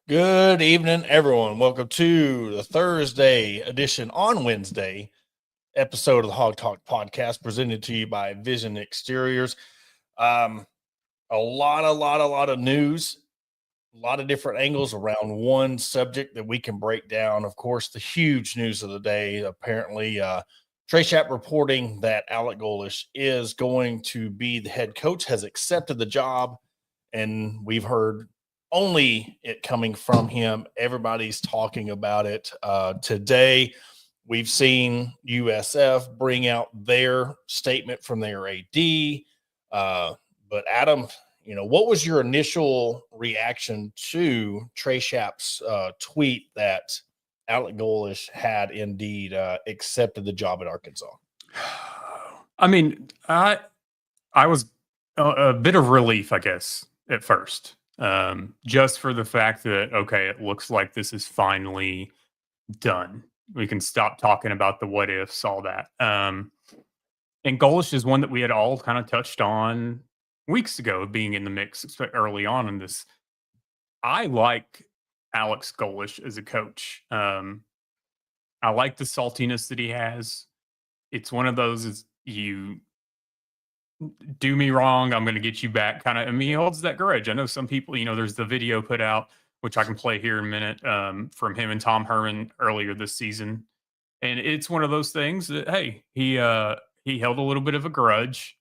Good evening, everyone. Welcome to the Thursday edition on Wednesday episode of the Hog Talk podcast presented to you by Vision Exteriors. A lot of news, a lot of different angles around one subject that we can break down. Of course, the huge news of the day, apparently, Trey Schapp reporting that Alec Golish is going to be the head coach, has accepted the job, and we've heard only it coming from him. Everybody's talking about it. Today, we've seen USF bring out their statement from their AD. But Adam, what was your initial reaction to Trey Schapp's tweet that Alec Golish had indeed accepted the job at Arkansas? I mean, I was a bit of relief, I guess, at first. Just for the fact that, okay, it looks like this is finally done. We can stop talking about the what ifs, all that. And Golish is one that we had all kind of touched on weeks ago, being in the mix early on in this. I like Alex Golish as a coach. I like the saltiness that he has. It's one of those, is you do me wrong, I'm going to get you back kind of. I mean, he holds that grudge. I know some people, there's the video put out, which I can play here in a minute, from him and Tom Herman earlier this season. And it's one of those things that, hey, he held a little bit of a grudge.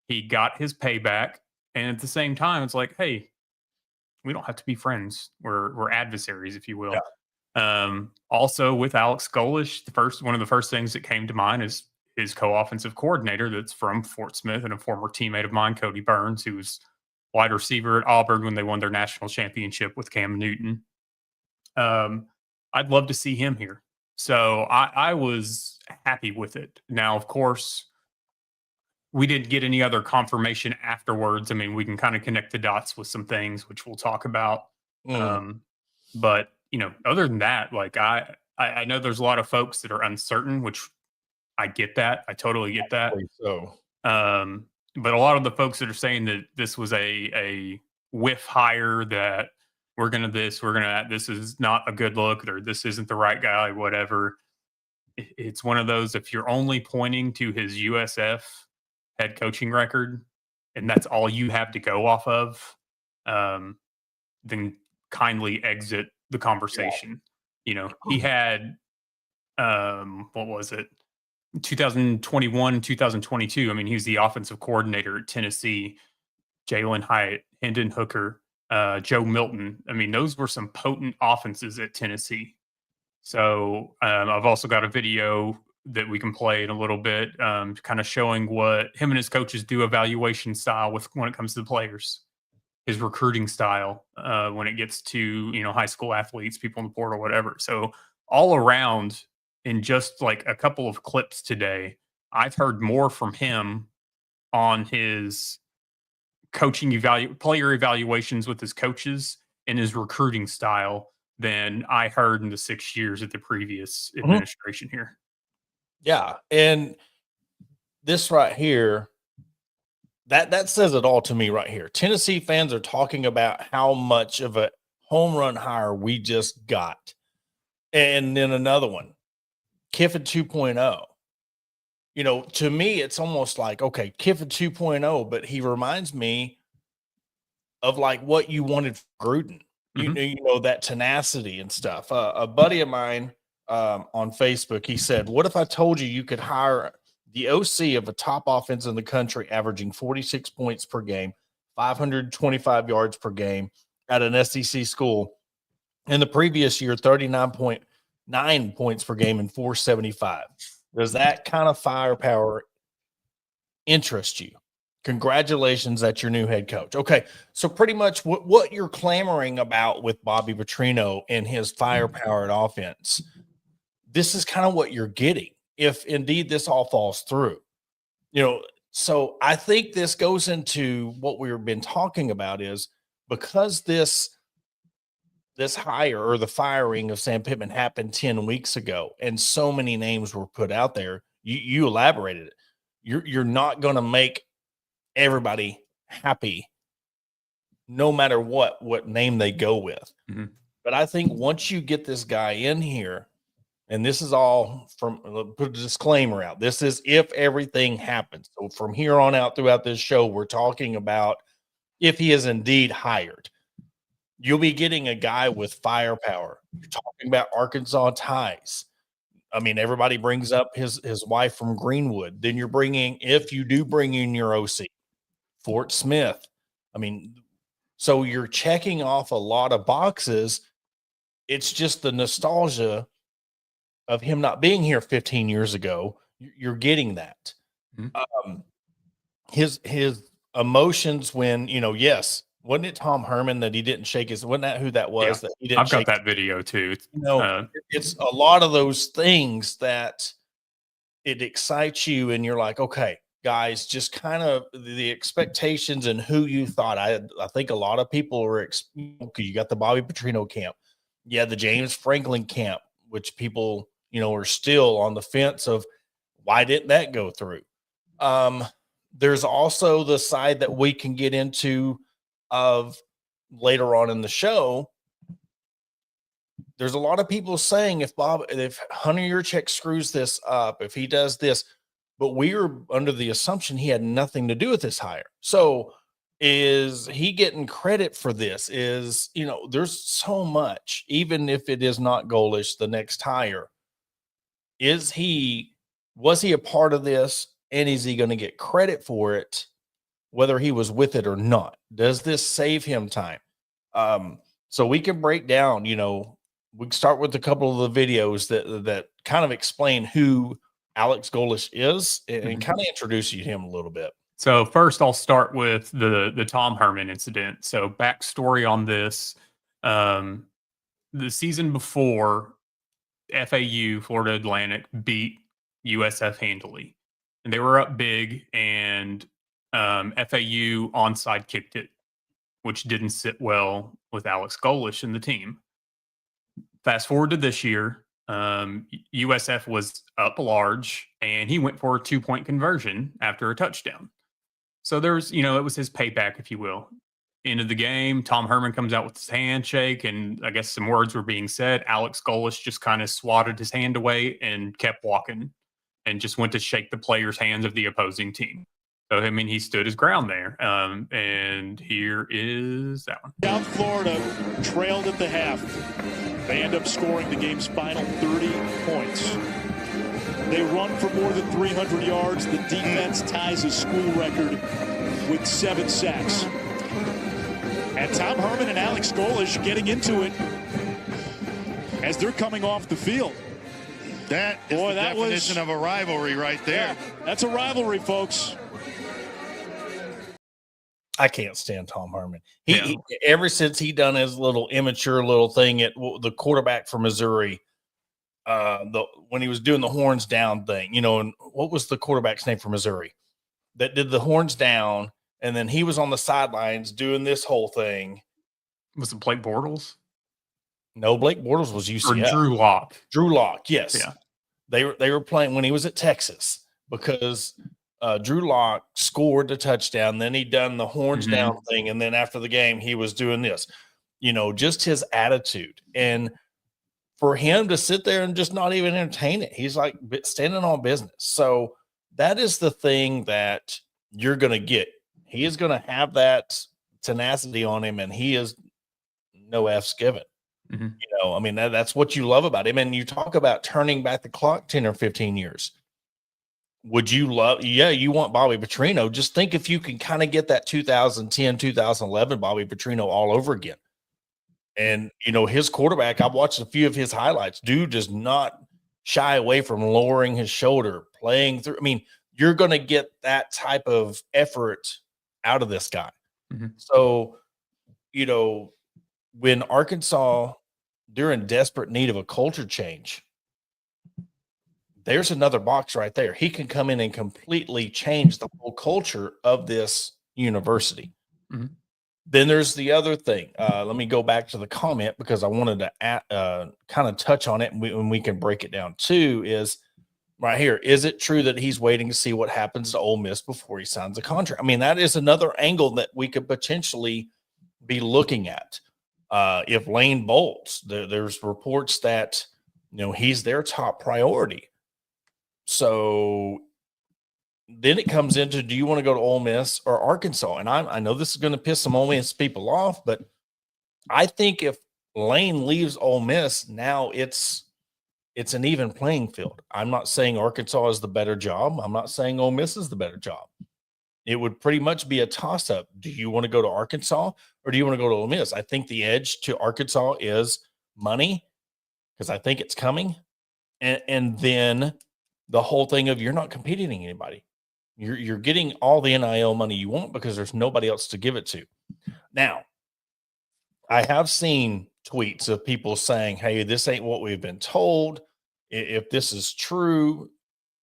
He got his payback. And at the same time, it's like, hey, we don't have to be friends. We're adversaries, if you will. Yeah. Also with Alex Golish, one of the first things that came to mind is his co-offensive coordinator that's from Fort Smith and a former teammate of mine, Cody Burns, who was wide receiver at Auburn when they won their national championship with Cam Newton. I'd love to see him here. So I was happy with it. Now, of course, we didn't get any other confirmation afterwards. I mean, we can kind of connect the dots with some things, which we'll talk about. But, other than that, like I know there's a lot of folks that are uncertain, which I get that. I totally get that. So, but a lot of the folks that are saying that this was a whiff hire, that this is not a good look, or this isn't the right guy, whatever. It's one of those, if you're only pointing to his USF head coaching record and that's all you have to go off of, then kindly exit the conversation. Yeah. He had, what was it? 2021, 2022. I mean, he was the offensive coordinator at Tennessee. Jalen Hyatt, Hendon Hooker, Joe Milton. I mean, those were some potent offenses at Tennessee. So I've also got a video that we can play in a little bit, kind of showing what him and his coaches do evaluation style when it comes to the players, his recruiting style, when it gets to, high school athletes, people in the portal, whatever. So all around, in just like a couple of clips today, I've heard more from him on his coaching player evaluations with his coaches and his recruiting style than I heard in the 6 years at the previous administration here. Yeah. And this right here, that says it all to me right here. Tennessee fans are talking about how much of a home run hire we just got. And then another one, Kiffin 2.0. To me, it's almost like, okay, Kiffin 2.0, but he reminds me of like what you wanted from Gruden. That tenacity and stuff. A buddy of mine on Facebook, he said, what if I told you could hire the OC of a top offense in the country, averaging 46 points per game, 525 yards per game at an SEC school, in the previous year, 39.9 points per game and 475. Does that kind of firepower interest you? Congratulations, that's your new head coach. Okay, so pretty much what you're clamoring about with Bobby Petrino and his firepower at offense, this is kind of what you're getting if indeed this all falls through. So I think this goes into what we've been talking about, is because this hire or the firing of Sam Pittman happened 10 weeks ago and so many names were put out there, you elaborated it. You're not going to make everybody happy no matter what name they go with. But I think once you get this guy in here, and this is all from, put a disclaimer out. This is if everything happens. So from here on out throughout this show, we're talking about if he is indeed hired. You'll be getting a guy with firepower. You're talking about Arkansas ties. I mean, everybody brings up his wife from Greenwood. Then you're bringing, if you do bring in your OC, Fort Smith. I mean, so you're checking off a lot of boxes. It's just the nostalgia of him not being here 15 years ago. You're getting that. Mm-hmm. His emotions when, yes, wasn't it Tom Herman that he didn't shake his, wasn't that who that was? Yeah. That he didn't I've got that video too. It's a lot of those things that it excites you, and you're like, okay, guys, just kind of the expectations and who you thought. I think a lot of people are, you got the Bobby Petrino camp. Yeah, the James Franklin camp, which people, are still on the fence of why didn't that go through. There's also the side that we can get into of later on in the show. There's a lot of people saying if Hunter Yurchek screws this up, if he does this, but we are under the assumption he had nothing to do with this hire. So is he getting credit for this? There's so much, even if it is not Golish, the next hire. Was he a part of this? And is he going to get credit for it, whether he was with it or not? Does this save him time? So we can break down, we can start with a couple of the videos that kind of explain who Alex Golish is and kind of introduce you to him a little bit. So first I'll start with the Tom Herman incident. So backstory on this, the season before, FAU, Florida Atlantic, beat USF handily. And they were up big, and FAU onside kicked it, which didn't sit well with Alex Golish and the team. Fast forward to this year, USF was up large, and he went for a 2-point conversion after a touchdown. So there's, it was his payback, if you will. End of the game, Tom Herman comes out with his handshake, and I guess some words were being said. Alex Golish just kind of swatted his hand away and kept walking and just went to shake the players' hands of the opposing team. So, he stood his ground there. And here is that one. South Florida trailed at the half. They end up scoring the game's final 30 points. They run for more than 300 yards. The defense ties a school record with 7 sacks. And Tom Herman and Alex Golish getting into it as they're coming off the field. That is the definition of a rivalry right there. Yeah, that's a rivalry, folks. I can't stand Tom Herman. He ever since he done his little immature little thing at the quarterback for Missouri, when he was doing the horns down thing, and what was the quarterback's name for Missouri that did the horns down, and then he was on the sidelines doing this whole thing. Was it Blake Bortles? No, Blake Bortles was UCF. Or Drew Lock. Drew Lock, yes. Yeah. They were playing when he was at Texas, because Drew Lock scored the touchdown. Then he done the horns down thing. And then after the game, he was doing this, just his attitude. And for him to sit there and just not even entertain it, he's like standing on business. So that is the thing that you're going to get. He is going to have that tenacity on him, and he is no F's given. That's what you love about him. And you talk about turning back the clock 10 or 15 years. Would you love? Yeah, you want Bobby Petrino. Just think if you can kind of get that 2010, 2011 Bobby Petrino all over again. And, his quarterback, I've watched a few of his highlights. Dude does not shy away from lowering his shoulder, playing through. You're going to get that type of effort out of this guy. So, when Arkansas, they're in desperate need of a culture change, there's another box right there. He can come in and completely change the whole culture of this university. Then there's the other thing. Let me go back to the comment, because I wanted to kind of touch on it, and we can break it down too, is right here. Is it true that he's waiting to see what happens to Ole Miss before he signs a contract? That is another angle that we could potentially be looking at. If Lane bolts, there's reports that, he's their top priority. So then it comes into, do you want to go to Ole Miss or Arkansas? And I know this is going to piss some Ole Miss people off, but I think if Lane leaves Ole Miss, now it's an even playing field. I'm not saying Arkansas is the better job. I'm not saying Ole Miss is the better job. It would pretty much be a toss-up. Do you want to go to Arkansas or do you want to go to Ole Miss? I think the edge to Arkansas is money, because I think it's coming. And then the whole thing of, you're not competing against anybody. You're getting all the NIL money you want because there's nobody else to give it to. Now, I have seen tweets of people saying, hey, this ain't what we've been told. If this is true,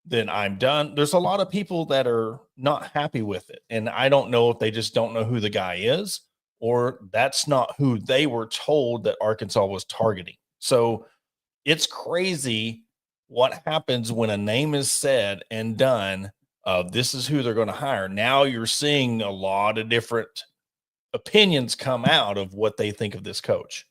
then I'm done. There's a lot of people that are not happy with it. And I don't know if they just don't know who the guy is, or that's not who they were told that Arkansas was targeting. So it's crazy what happens when a name is said and done. This is who they're going to hire. Now you're seeing a lot of different opinions come out of what they think of this coach.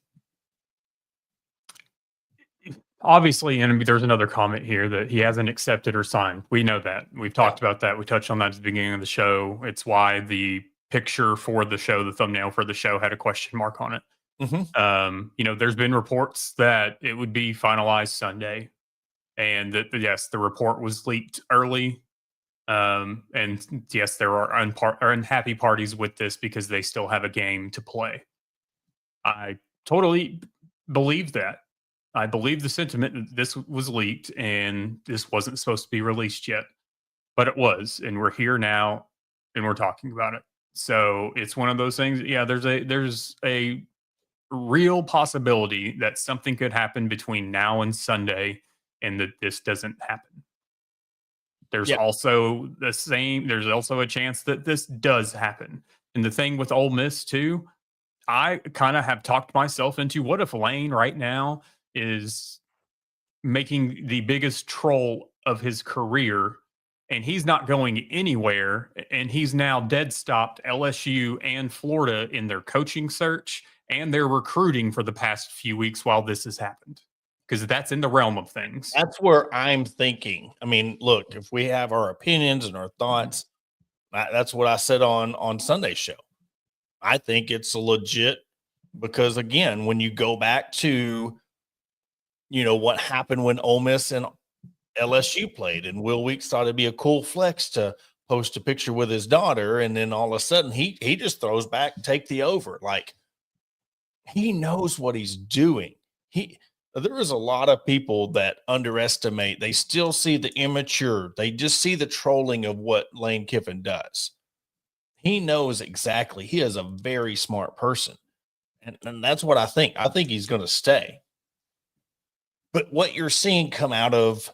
Obviously, and there's another comment here that he hasn't accepted or signed. We know that. We've talked about that. We touched on that at the beginning of the show. It's why the picture for the show, the thumbnail for the show, had a question mark on it. There's been reports that it would be finalized Sunday, and that, yes, the report was leaked early. And yes, there are unhappy parties with this because they still have a game to play. I totally believe that. I believe the sentiment that this was leaked and this wasn't supposed to be released yet, but it was, and we're here now and we're talking about it. So it's one of those things. Yeah, there's a real possibility that something could happen between now and Sunday and that this doesn't happen. There's also a chance that this does happen. And the thing with Ole Miss too, I kind of have talked myself into, what if Lane right now is making the biggest troll of his career and he's not going anywhere, and he's now dead stopped LSU and Florida in their coaching search and their recruiting for the past few weeks while this has happened? Because that's in the realm of things. That's where I'm thinking. I mean, look, if we have our opinions and our thoughts, that's what I said on Sunday's show. I think it's a legit, because again, when you go back to, what happened when Ole Miss and LSU played, and Will Weeks thought it'd be a cool flex to post a picture with his daughter, and then all of a sudden he just throws back, take the over. Like, he knows what he's doing. There is a lot of people that underestimate. They still see the immature. They just see the trolling of what Lane Kiffin does. He knows exactly. He is a very smart person. And that's what I think. I think he's going to stay. But what you're seeing come out of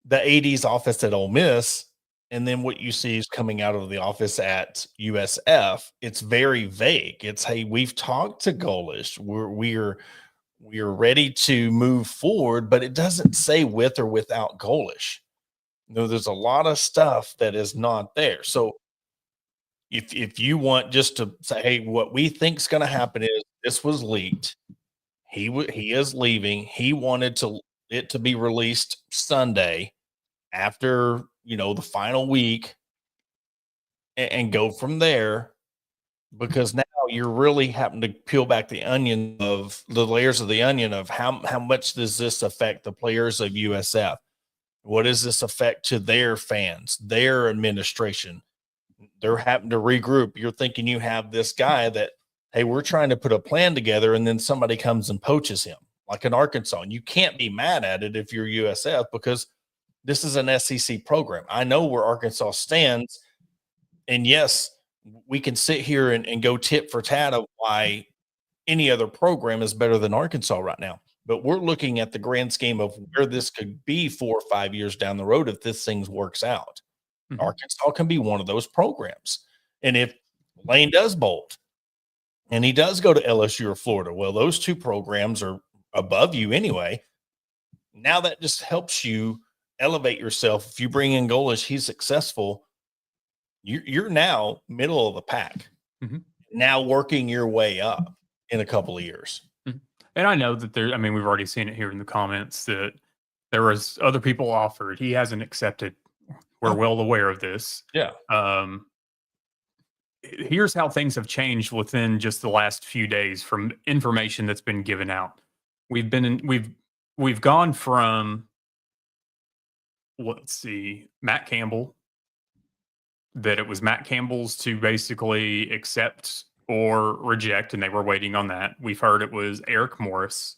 the AD's office at Ole Miss, and then what you see is coming out of the office at USF, it's very vague. It's, hey, we've talked to Golish. We're ready to move forward, but it doesn't say with or without Golish. There's a lot of stuff that is not there. So if you want just to say, hey, what we think is going to happen is this was leaked. He is leaving. He wanted it to be released Sunday after, the final week, and go from there, because now you're really having to peel back the onion of the layers of the onion of how much does this affect the players of USF? What does this affect to their fans, their administration? They're having to regroup. You're thinking you have this guy that, hey, we're trying to put a plan together, and then somebody comes and poaches him, like in Arkansas. And you can't be mad at it if you're USF, because this is an SEC program. I know where Arkansas stands. And yes, we can sit here and go tit for tat of why any other program is better than Arkansas right now. But we're looking at the grand scheme of where this could be 4 or 5 years down the road if this thing works out. Mm-hmm. Arkansas can be one of those programs. And if Lane does bolt and he does go to LSU or Florida, well, those two programs are above you anyway. Now that just helps you elevate yourself. If you bring in Golish, he's successful. You're now middle of the pack, now working your way up. in a couple of years. And I know that there, I mean, we've already seen it here in the comments that there was other people offered. He hasn't accepted. We're well aware of this. Yeah. Here's how things have changed within just the last few days from information that's been given out. We've gone from, let's see, Matt Campbell, that it was Matt Campbell's to basically accept or reject, and they were waiting on that. We've heard it was Eric Morris.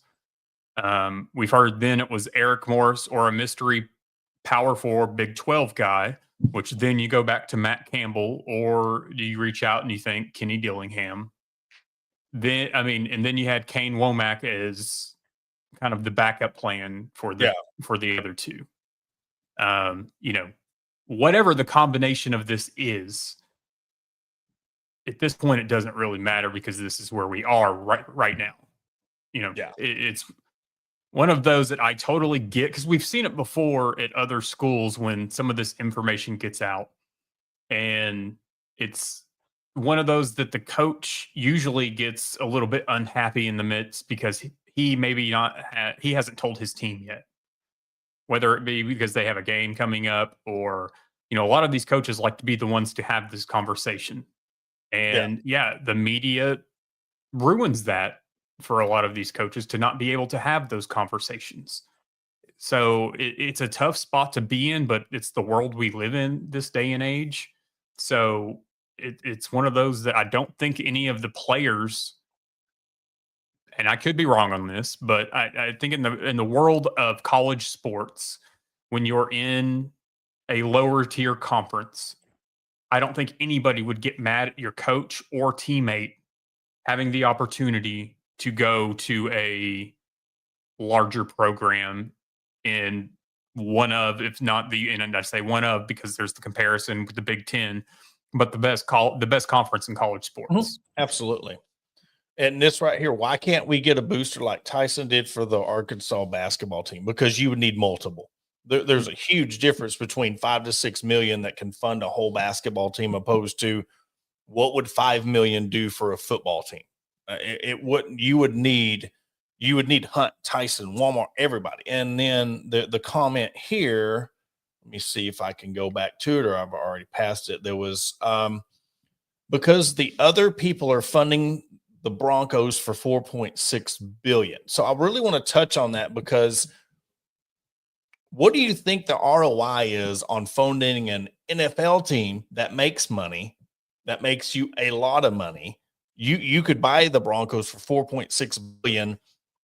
We've heard then it was Eric Morris or a mystery Power 4 Big 12 guy, which then you go back to Matt Campbell, or do you reach out and you think Kenny Dillingham? Then, I mean, and then you had Kane Womack as kind of the backup plan for the other two. You know, whatever the combination of this is, at this point, it doesn't really matter because this is where we are right now. You know, it's one of those that I totally get, because we've seen it before at other schools when some of this information gets out, and it's one of those that the coach usually gets a little bit unhappy in the midst because he maybe not he hasn't told his team yet, whether it be because they have a game coming up, or, you know, a lot of these coaches like to be the ones to have this conversation. And the media ruins that for a lot of these coaches to not be able to have those conversations. So it's a tough spot to be in, but it's the world we live in this day and age. So it's one of those that I don't think any of the players, and I could be wrong on this, but I think in the world of college sports, when you're in a lower tier conference, I don't think anybody would get mad at your coach or teammate having the opportunity to go to a larger program in one of, if not the, and I say one of because there's the comparison with the Big Ten, but the best conference in college sports. Absolutely. And this right here, why can't we get a booster like Tyson did for the Arkansas basketball team? Because you would need multiple. There's a huge difference between 5 to 6 million that can fund a whole basketball team, opposed to what would 5 million do for a football team. It wouldn't. You would need Hunt, Tyson, Walmart, everybody. And then the comment here, let me see if I can go back to it, or I've already passed it. There was because the other people are funding the Broncos for 4.6 billion. So I really want to touch on that, because what do you think the ROI is on funding an NFL team that makes money, that makes you a lot of money? You could buy the Broncos for 4.6 billion.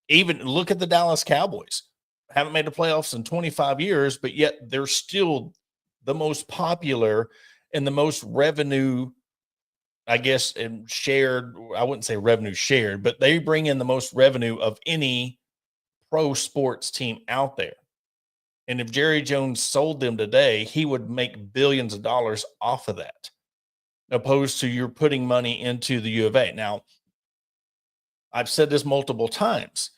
Even look at the Dallas Cowboys. Haven't made the playoffs in 25 years, but yet they're still the most popular and the most revenue, I guess, and shared. I wouldn't say revenue shared, but they bring in the most revenue of any pro sports team out there. And if Jerry Jones sold them today, he would make billions of dollars off of that, opposed to you're putting money into the U of A. Now, I've said this multiple times.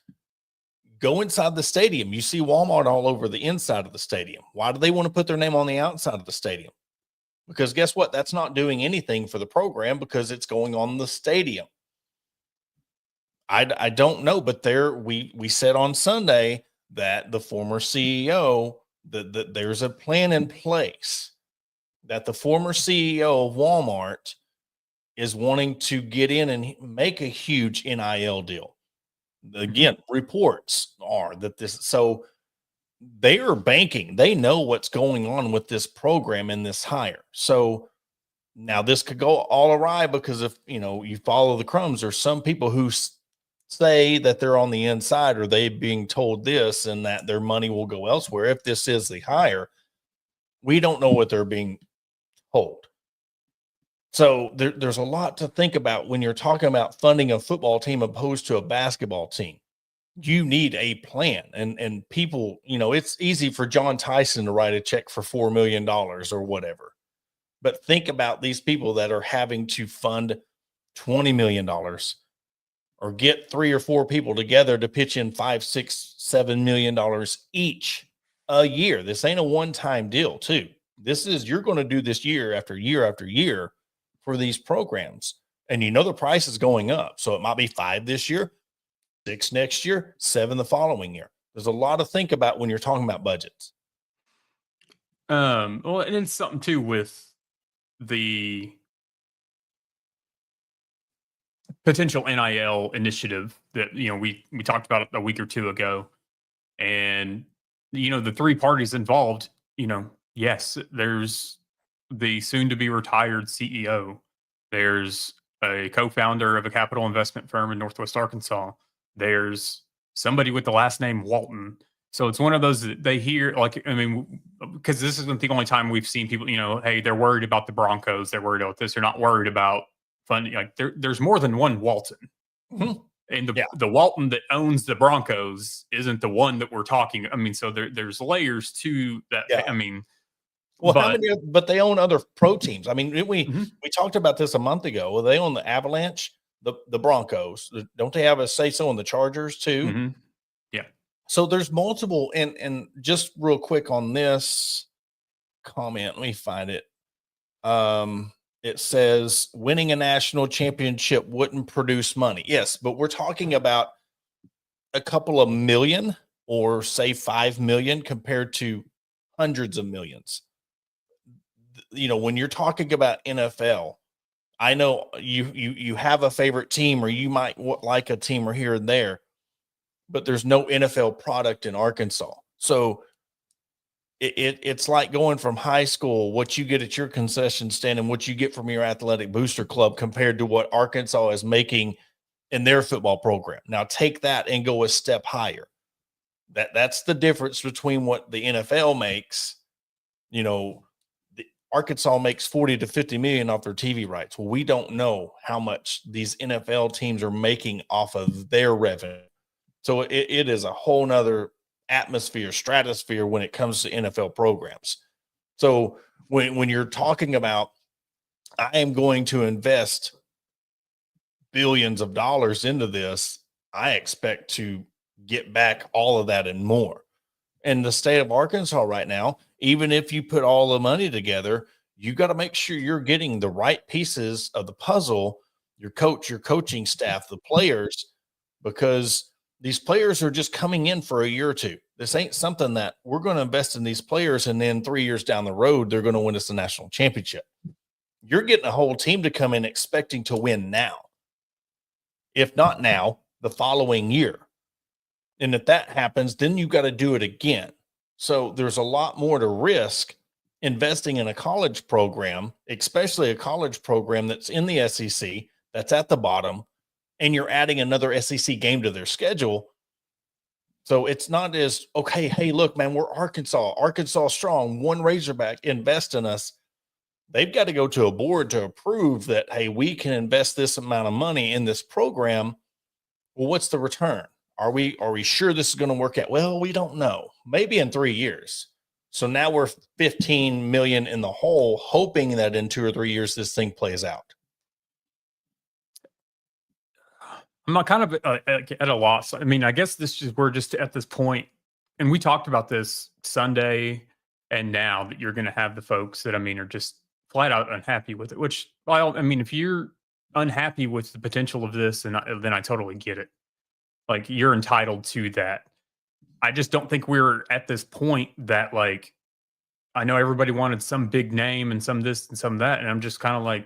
Go inside the stadium. You see Walmart all over the inside of the stadium. Why do they want to put their name on the outside of the stadium? Because guess what? That's not doing anything for the program, because it's going on the stadium. I don't know, but we said on Sunday that the former CEO, that there's a plan in place, that the former CEO of Walmart is wanting to get in and make a huge NIL deal. Again, reports are that so they are banking. They know what's going on with this program and this hire. So now this could go all awry, because if you follow the crumbs, there's some people who say that they're on the inside, or they being told this, and that their money will go elsewhere. If this is the hire, we don't know what they're being told. So there's a lot to think about when you're talking about funding a football team opposed to a basketball team. You need a plan, and people, it's easy for John Tyson to write a check for $4 million or whatever. But think about these people that are having to fund $20 million, or get 3 or 4 people together to pitch in $5, $6, $7 million each a year. This ain't a one-time deal, too. This is, you're going to do this year after year after year for these programs. And the price is going up. So it might be 5 this year, 6 next year, 7 the following year. There's a lot to think about when you're talking about budgets. Well, and it's something too with the potential NIL initiative that we talked about a week or two ago, and the 3 parties involved. Yes, there's the soon-to-be retired CEO. There's a co-founder of a capital investment firm in Northwest Arkansas. There's somebody with the last name Walton. So it's one of those that they hear, because this isn't the only time we've seen people, hey, they're worried about the Broncos. They're worried about this. They're not worried about funding. Like there's more than one Walton. Mm-hmm. And the Walton that owns the Broncos isn't the one that we're talking. So there's layers to that. Yeah. Well, but they own other pro teams. We talked about this a month ago. Well, they own the Avalanche, the Broncos. Don't they have a say so in the Chargers too? Mm-hmm. Yeah. So there's multiple. And just real quick on this comment, let me find it. It says winning a national championship wouldn't produce money. Yes, but we're talking about a couple of million, or say 5 million, compared to hundreds of millions. When you're talking about NFL, I know you have a favorite team, or you might like a team or here and there, but there's no NFL product in Arkansas. So it's like going from high school, what you get at your concession stand and what you get from your athletic booster club, compared to what Arkansas is making in their football program. Now take that and go a step higher. That's the difference between what the NFL makes. Arkansas makes 40 to 50 million off their TV rights. Well, we don't know how much these NFL teams are making off of their revenue. So it is a whole nother stratosphere when it comes to NFL programs. So when you're talking about, I am going to invest billions of dollars into this, I expect to get back all of that and more. In the state of Arkansas right now, even if you put all the money together, you got to make sure you're getting the right pieces of the puzzle, your coach, your coaching staff, the players, because these players are just coming in for a year or two. This ain't something that we're going to invest in these players and then 3 years down the road, they're going to win us the national championship. You're getting a whole team to come in expecting to win now. If not now, the following year. And if that happens, then you got to do it again. So there's a lot more to risk investing in a college program, especially a college program that's in the SEC, that's at the bottom, and you're adding another SEC game to their schedule. So it's not as, okay, hey, look, man, we're Arkansas strong, one Razorback, invest in us. They've got to go to a board to approve that, hey, we can invest this amount of money in this program. Well, what's the return? Are we sure this is going to work out? Well, we don't know. Maybe in 3 years. So now we're 15 million in the hole, hoping that in 2 or 3 years this thing plays out. I'm not kind of at a loss. I guess we're just at this point, and we talked about this Sunday, and now that you're going to have the folks that are just flat out unhappy with it. Which, if you're unhappy with the potential of this, then I totally get it. Like, you're entitled to that. I just don't think we're at this point that, like, I know everybody wanted some big name and some this and some that, and I'm just kind of like,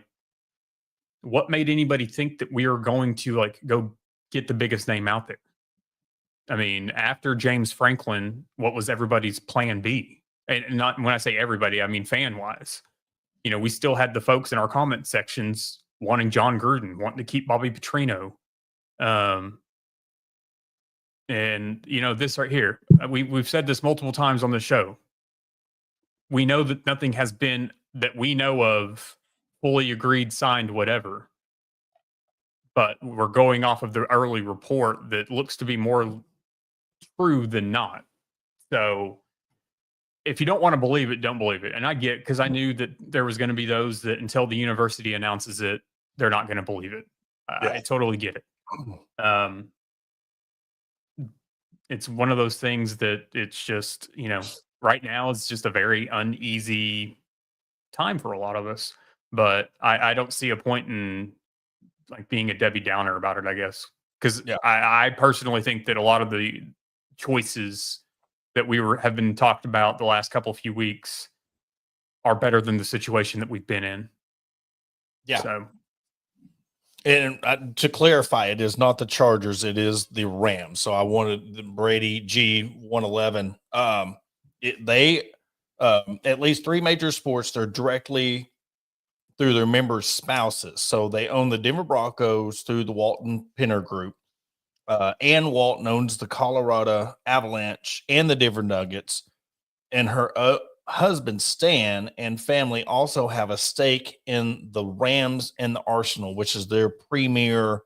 what made anybody think that we are going to, like, go get the biggest name out there? After James Franklin, what was everybody's plan B? And not, when I say everybody, I mean fan wise. We still had the folks in our comment sections wanting John Gruden, wanting to keep Bobby Petrino. And this right here, we've said this multiple times on the show. We know that nothing has been, that we know of, fully agreed, signed, whatever. But we're going off of the early report that looks to be more true than not. So if you don't want to believe it, don't believe it. And I get, because I knew that there was going to be those that until the university announces it, they're not going to believe it. Yeah. I totally get it. It's one of those things that it's just, right now it's just a very uneasy time for a lot of us. But I don't see a point in like being a Debbie Downer about it, I guess. Because Yeah. I personally think that a lot of the choices that have been talked about the last few weeks are better than the situation that we've been in. Yeah. So, and to clarify, it is not the Chargers; it is the Rams. So I wanted the Brady G111. They at least 3 major sports. They're directly through their members' spouses. So they own the Denver Broncos through the Walton Penner Group. Ann Walton owns the Colorado Avalanche and the Denver Nuggets. And her husband, Stan, and family also have a stake in the Rams and the Arsenal, which is their Premier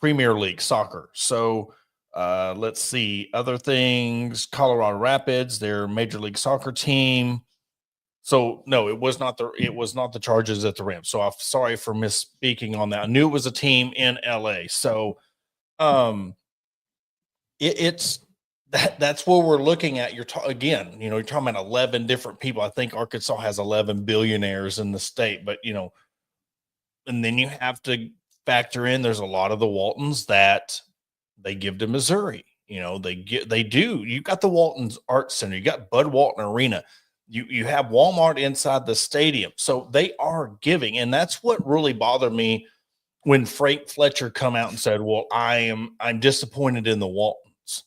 League soccer. So let's see other things. Colorado Rapids, their Major League Soccer team. So no, it was not the Chargers at the Rams. So I'm sorry for misspeaking on that. I knew it was a team in LA. So it's that's what we're looking at. You're talking about 11 different people. I think Arkansas has 11 billionaires in the state, but and then you have to factor in there's a lot of the Waltons that they give to Missouri. They do. You got the Waltons Art Center, you got Bud Walton Arena. You have Walmart inside the stadium. So they are giving. And that's what really bothered me when Frank Fletcher come out and said, well, I'm disappointed in the Waltons.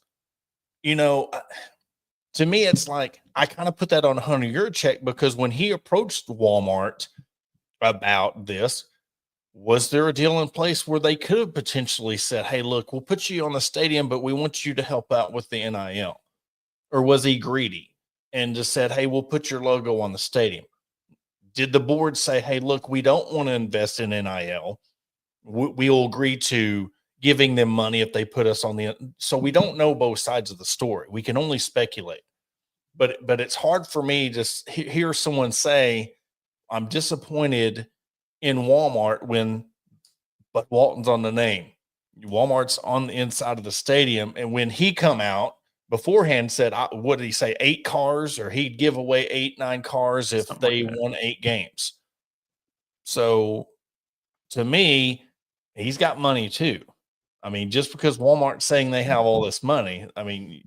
To me, it's like, I kind of put that on Hunter Yurchek, because when he approached Walmart about this, was there a deal in place where they could have potentially said, hey, look, we'll put you on the stadium, but we want you to help out with the NIL? Or was he greedy and just said, hey, we'll put your logo on the stadium? Did the board say, hey, look, we don't want to invest in NIL. We'll agree to giving them money if they put us on the. So we don't know both sides of the story. We can only speculate. But it's hard for me to hear someone say, I'm disappointed in Walmart but Walton's on the name. Walmart's on the inside of the stadium. And when he come out beforehand said, what did he say? 8 cars, or he'd give away 8, 9 cars if they won 8 games. So to me, he's got money too. I mean, just because Walmart's saying they have all this money, I mean,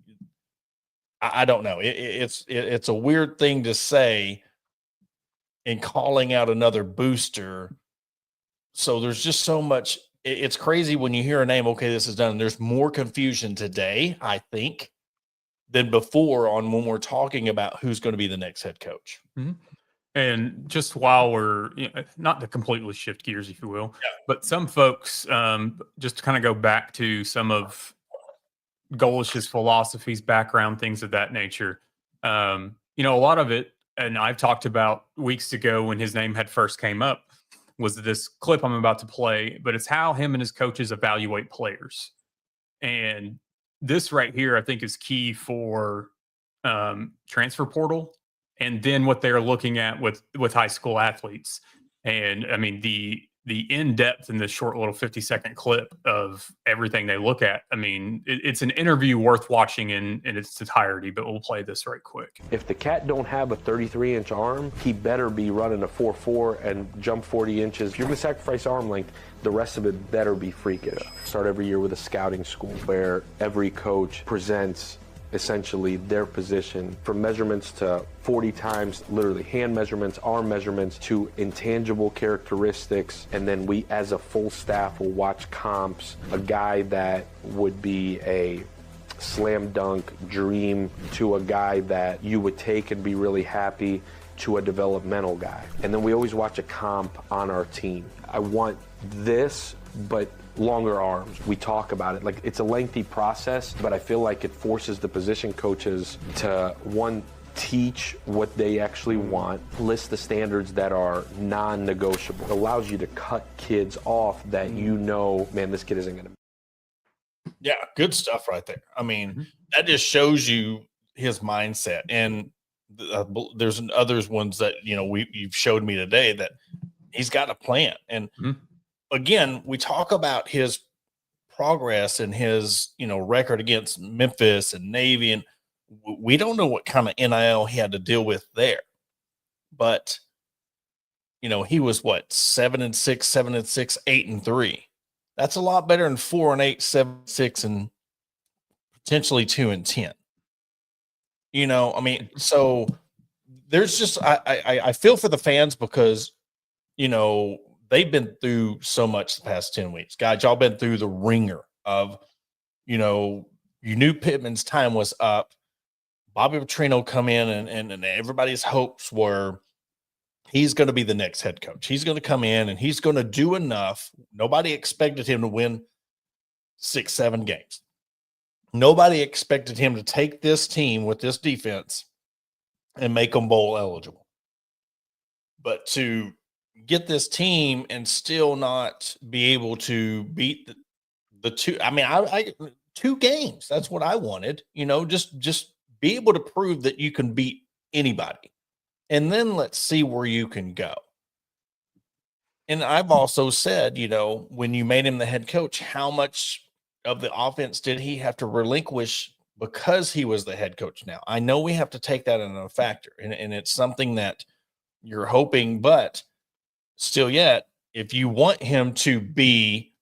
I don't know. It's a weird thing to say in calling out another booster. So there's just so much. It's crazy when you hear a name, okay, this is done. There's more confusion today, I think, than before on when we're talking about who's going to be the next head coach. Mm-hmm. And just while we're not to completely shift gears, if you will, but some folks, just to kind of go back to some of Golish's philosophies, background, things of that nature. A lot of it, and I've talked about weeks ago when his name had first came up, was this clip I'm about to play, but it's how him and his coaches evaluate players. And this right here, I think, is key for transfer portal, and then what they're looking at with high school athletes. And I mean, the in-depth in this short little 50-second clip of everything they look at. I mean, it's an interview worth watching in its entirety, but we'll play this right quick. If the cat don't have a 33-inch arm, he better be running a 4.4 and jump 40 inches. If you're going to sacrifice arm length, the rest of it better be freakish. Start every year with a scouting school where every coach presents essentially their position, from measurements to 40 times, literally hand measurements, arm measurements, to intangible characteristics. And then we, as a full staff, will watch comps. A guy that would be a slam dunk dream to a guy that you would take and be really happy, to a developmental guy. And then we always watch a comp on our team. I want this, but longer arms. We talk about it like it's a lengthy process, but I feel like it forces the position coaches to, one, teach what they actually want, list the standards that are non-negotiable. It allows you to cut kids off that man, this kid isn't going to. Yeah, good stuff right there. I mean, that just shows you his mindset. And there's others ones that, you've showed me today that he's got a plan. And again, we talk about his progress and his, record against Memphis and Navy, and we don't know what kind of NIL he had to deal with there. But, he was what, 7-6, 7-6, 8-3. That's a lot better than 4-8, 7-6, and potentially 2-10. I mean, so there's just I feel for the fans because they've been through so much the past 10 weeks. Guys, y'all been through the ringer of, you knew Pittman's time was up. Bobby Petrino come in and everybody's hopes were he's going to be the next head coach. He's going to come in and he's going to do enough. Nobody expected him to win 6-7 games. Nobody expected him to take this team with this defense and make them bowl eligible. But to get this team and still not be able to beat the two, I mean, I 2 games. That's what I wanted. Just be able to prove that you can beat anybody. And then let's see where you can go. And I've also said, when you made him the head coach, how much of the offense did he have to relinquish because he was the head coach now? I know we have to take that into a factor, and it's something that you're hoping, but still yet, if you want him to be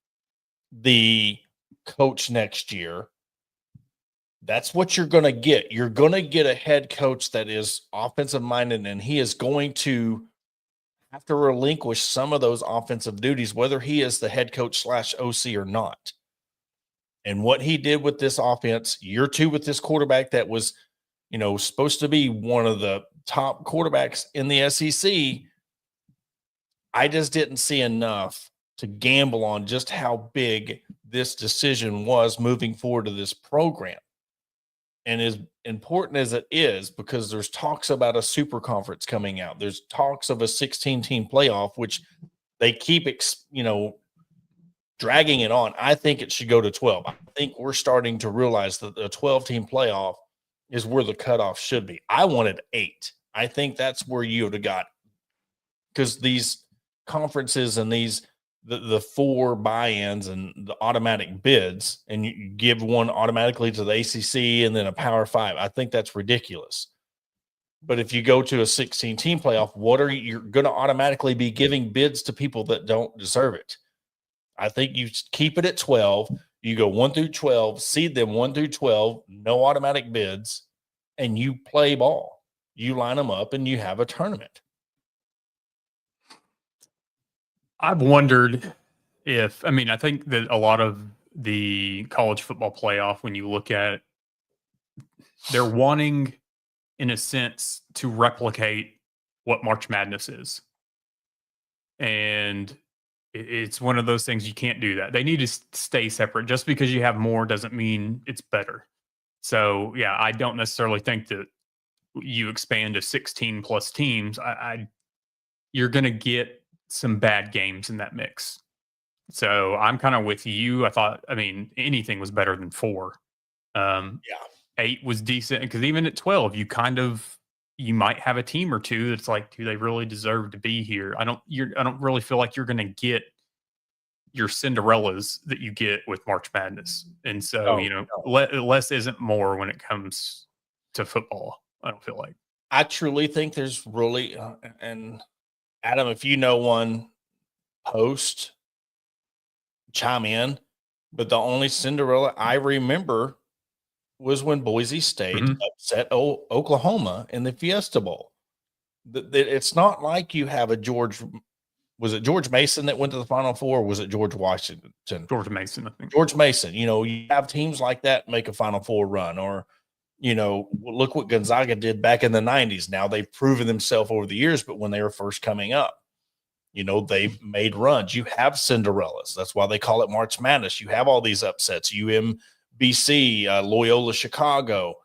the coach next year, that's what you're going to get. You're going to get a head coach that is offensive minded, and he is going to have to relinquish some of those offensive duties, whether he is the head coach / OC or not. And what he did with this offense, year 2 with this quarterback that was, supposed to be one of the top quarterbacks in the SEC, I just didn't see enough to gamble on just how big this decision was moving forward to this program. And as important as it is, because there's talks about a super conference coming out, there's talks of a 16-team playoff, which they keep, dragging it on. I think it should go to 12. I think we're starting to realize that the 12-team playoff is where the cutoff should be. I wanted 8. I think that's where you would have got, because these conferences and the 4 buy-ins and the automatic bids, and you give one automatically to the ACC and then a Power 5. I think that's ridiculous. But if you go to a 16-team playoff, you're going to automatically be giving bids to people that don't deserve it. I think you keep it at 12. You go 1 through 12, seed them 1 through 12, no automatic bids, and you play ball. You line them up and you have a tournament. I've wondered I think that a lot of the college football playoff, when you look at it, they're wanting, in a sense, to replicate what March Madness is. And it's one of those things you can't do that. They need to stay separate. Just because you have more doesn't mean it's better. So, yeah, I don't necessarily think that you expand to 16 plus teams. You're going to get some bad games in that mix. So I'm kind of with you. Anything was better than 4. 8 was decent, because even at 12, you might have a team or two that's like, do they really deserve to be here? I don't really feel like you're going to get your Cinderellas that you get with March Madness. And so, less isn't more when it comes to football. I don't feel like. I truly think there's really, and Adam, if you know one, post, chime in. But the only Cinderella I remember was when Boise State upset Oklahoma in the Fiesta Bowl. It's not like you have a was it George Mason that went to the Final Four, or was it George Washington? George Mason, I think. George Mason. You have teams like that make a Final Four run, or, look what Gonzaga did back in the 90s. Now they've proven themselves over the years, but when they were first coming up, they've made runs. You have Cinderellas. That's why they call it March Madness. You have all these upsets. UMBC, Loyola Chicago.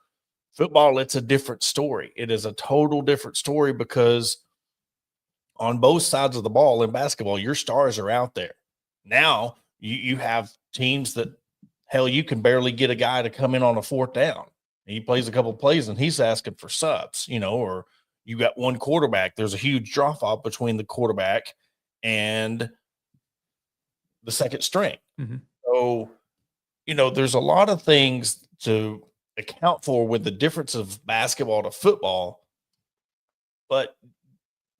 Football, it's a different story. It is a total different story, because on both sides of the ball in basketball, your stars are out there. Now you have teams that, hell, you can barely get a guy to come in on a 4th down. He plays a couple of plays and he's asking for subs, or you got one quarterback. There's a huge drop off between the quarterback and the second string. So, there's a lot of things to account for with the difference of basketball to football, but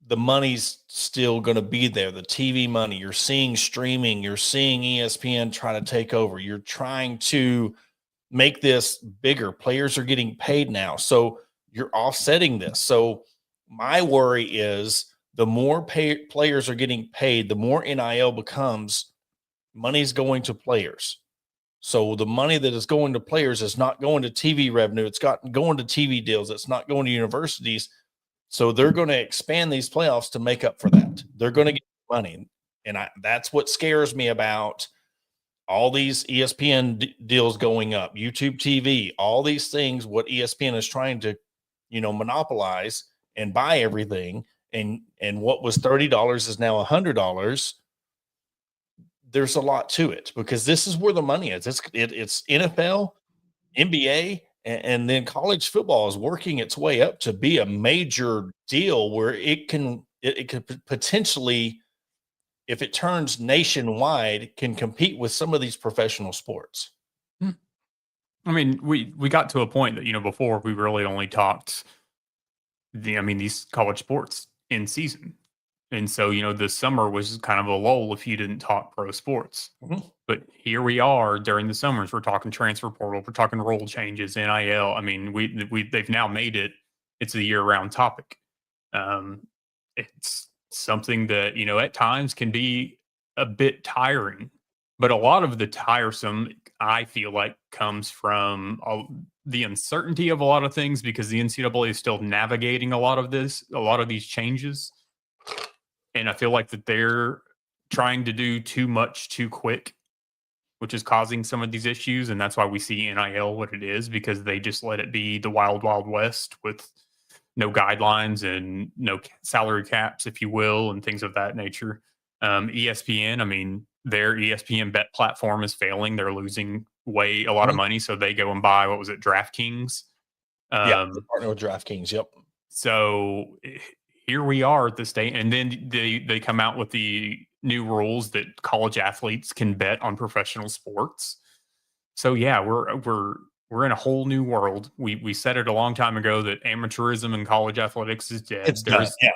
the money's still going to be there. The TV money, you're seeing streaming, you're seeing ESPN try to take over. You're trying to make this bigger. Players are getting paid now. So you're offsetting this. So my worry is the more players are getting paid, the more NIL becomes, money's going to players. So the money that is going to players is not going to TV revenue. It's going to TV deals. It's not going to universities. So they're going to expand these playoffs to make up for that. They're going to get money. And that's what scares me about all these ESPN deals going up, YouTube TV, all these things, what ESPN is trying to, monopolize and buy everything. And what was $30 is now $100. There's a lot to it because this is where the money is. It's NFL, NBA, and then college football is working its way up to be a major deal where it could potentially, if it turns nationwide, can compete with some of these professional sports. I mean, we got to a point that, before we really only talked these college sports in season. And so, this summer was kind of a lull if you didn't talk pro sports. Mm-hmm. But here we are during the summers. We're talking transfer portal. We're talking rule changes, NIL. I mean, they've now made it. It's a year-round topic. It's something that at times can be a bit tiring. But a lot of the tiresome, I feel like, comes from the uncertainty of a lot of things because the NCAA is still navigating a lot of these changes. And I feel like that they're trying to do too much too quick, which is causing some of these issues. And that's why we see NIL what it is, because they just let it be the wild, wild west with no guidelines and no salary caps, if you will, and things of that nature. ESPN, their ESPN bet platform is failing. They're losing a lot of money. So they go and buy, what was it, DraftKings? Yeah, they partner with DraftKings. Yep. So here we are at this day, and then they come out with the new rules that college athletes can bet on professional sports. So yeah, we're in a whole new world. We said it a long time ago that amateurism in college athletics is dead.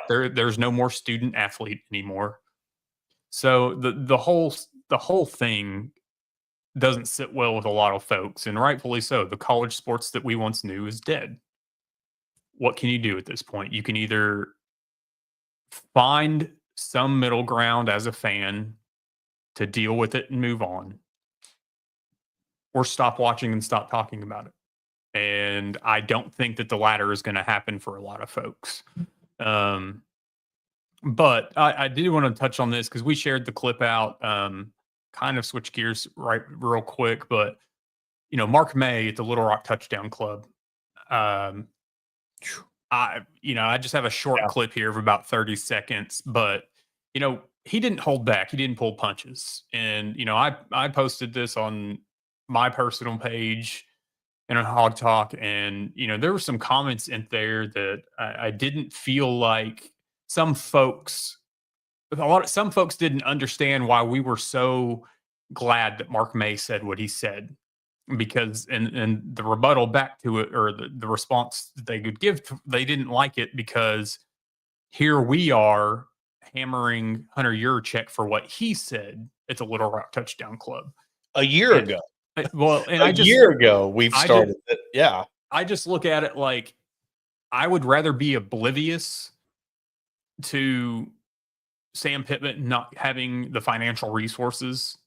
There's no more student athlete anymore. So the whole thing doesn't sit well with a lot of folks, and rightfully so. The college sports that we once knew is dead. What can you do at this point? You can either find some middle ground as a fan to deal with it and move on, or stop watching and stop talking about it. And I don't think that the latter is going to happen for a lot of folks. But I do want to touch on this because we shared the clip out, kind of switch gears real quick. But, Mark May at the Little Rock Touchdown Club, I just have a short clip here of about 30 seconds, but, he didn't hold back. He didn't pull punches. And, I posted this on my personal page and on Hog Talk. And, there were some comments in there that I didn't feel like some folks didn't understand why we were so glad that Mark May said what he said. Because and the rebuttal back to it, or the response that they could give, they didn't like it because here we are hammering Hunter Yurachek for what he said at the Little Rock Touchdown Club a year ago. Well, and a year ago we've started it. Yeah, I just look at it like I would rather be oblivious to Sam Pittman not having the financial resources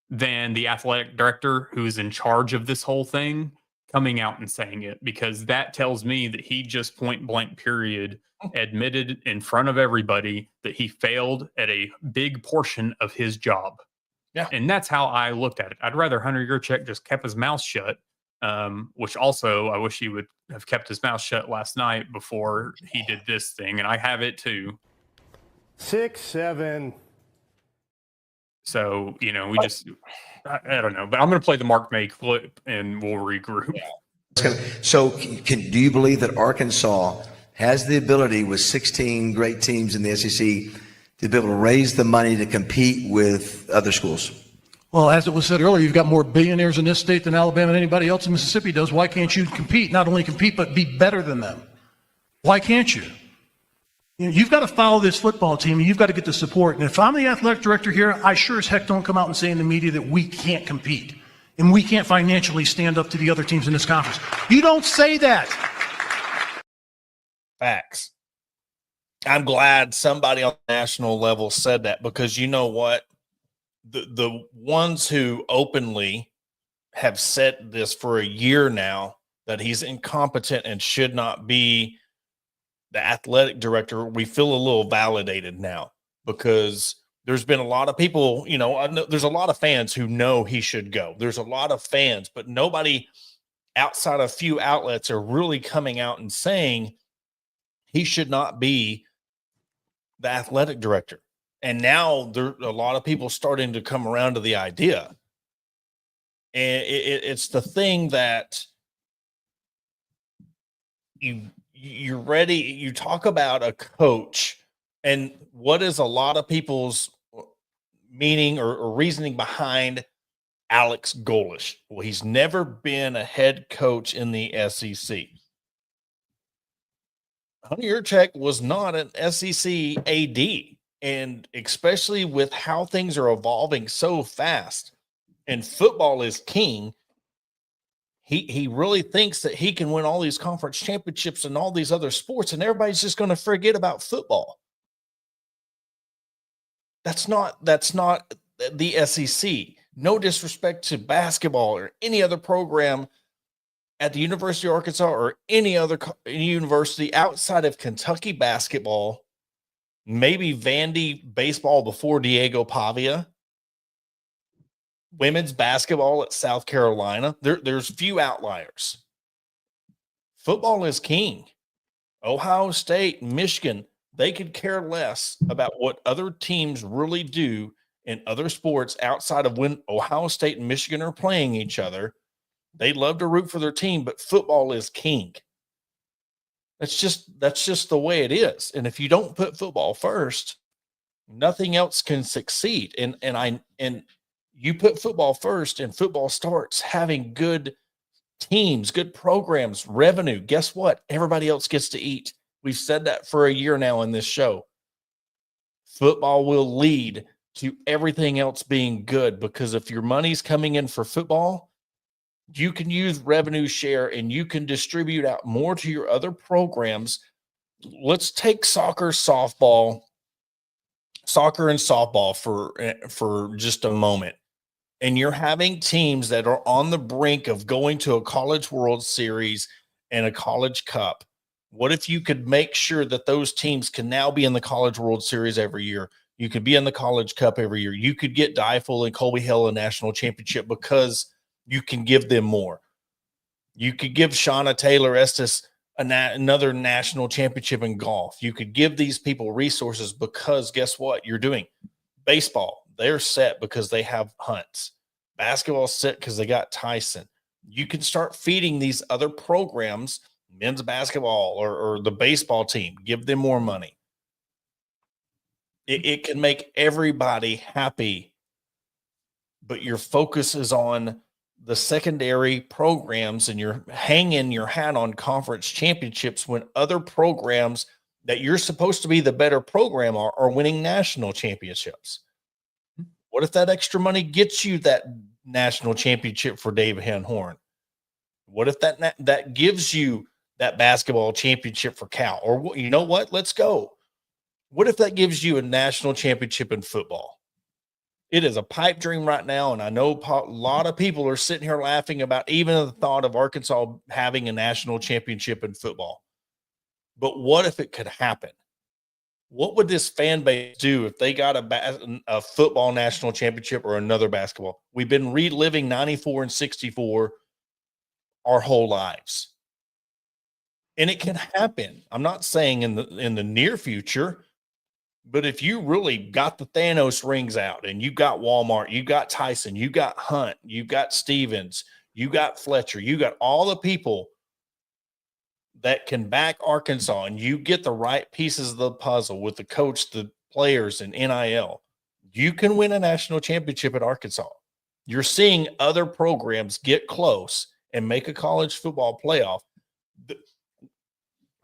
than the athletic director who is in charge of this whole thing coming out and saying it, because that tells me that he just point blank period admitted in front of everybody that he failed at a big portion of his job. Yeah. And that's how I looked at it. I'd rather Hunter Yurachek just kept his mouth shut, which also I wish he would have kept his mouth shut last night before he did this thing. And I have it too. 6, 7. So, we just, I don't know, but I'm going to play the Mark May clip and we'll regroup. So do you believe that Arkansas has the ability with 16 great teams in the SEC to be able to raise the money to compete with other schools? Well, as it was said earlier, you've got more billionaires in this state than Alabama and anybody else in Mississippi does. Why can't you compete? Not only compete, but be better than them. Why can't you? You've got to follow this football team, and you've got to get the support. And if I'm the athletic director here, I sure as heck don't come out and say in the media that we can't compete and we can't financially stand up to the other teams in this conference. You don't say that. Facts. I'm glad somebody on the national level said that, because you know what? The ones who openly have said this for a year now, that he's incompetent and should not be the athletic director, we feel a little validated now, because there's been a lot of people, I know there's a lot of fans who know he should go. There's a lot of fans, but nobody outside a few outlets are really coming out and saying he should not be the athletic director. And now there are a lot of people starting to come around to the idea. And it's the thing that you're ready. You talk about a coach, and what is a lot of people's meaning or reasoning behind Alex Golesh? Well, he's never been a head coach in the SEC. Hunter Yurchek was not an SEC AD, and especially with how things are evolving so fast, and football is king. He really thinks that he can win all these conference championships and all these other sports, and everybody's just going to forget about football. That's not the SEC. No disrespect to basketball or any other program at the University of Arkansas or any other university outside of Kentucky basketball, maybe Vandy baseball before Diego Pavia, women's basketball at South Carolina. There's few outliers. Football is king. Ohio State, Michigan, they could care less about what other teams really do in other sports outside of when Ohio State and Michigan are playing each other. They love to root for their team, but football is king. That's just the way it is. And if you don't put football first, nothing else can succeed. And you put football first, and football starts having good teams, good programs, revenue. Guess what? Everybody else gets to eat. We've said that for a year now in this show. Football will lead to everything else being good, because if your money's coming in for football, you can use revenue share and you can distribute out more to your other programs. Let's take soccer and softball for just a moment. And you're having teams that are on the brink of going to a College World Series and a College Cup. What if you could make sure that those teams can now be in the College World Series every year? You could be in the College Cup every year. You could get Deifel and Colby Hill a national championship because you can give them more. You could give Shauna Taylor Estes another national championship in golf. You could give these people resources, because guess what you're doing? Baseball, they're set because they have Hunts. Basketball set because they got Tyson. You can start feeding these other programs, men's basketball or the baseball team, give them more money. It can make everybody happy, but your focus is on the secondary programs, and you're hanging your hat on conference championships when other programs that you're supposed to be the better program are winning national championships. What if that extra money gets you that national championship for Dave Van Horn? What if that gives you that basketball championship for Cal? Or you know what? Let's go. What if that gives you a national championship in football? It is a pipe dream right now, and I know a lot of people are sitting here laughing about even the thought of Arkansas having a national championship in football. But what if it could happen? What would this fan base do if they got a football national championship or another basketball? We've been reliving 94 and 64 our whole lives. And it can happen. I'm not saying in the near future, but if you really got the Thanos rings out and you got Walmart, you got Tyson, you got Hunt, you got Stevens, you got Fletcher, you got all the people that can back Arkansas, and you get the right pieces of the puzzle with the coach, the players, and NIL, you can win a national championship at Arkansas. You're seeing other programs get close and make a college football playoff.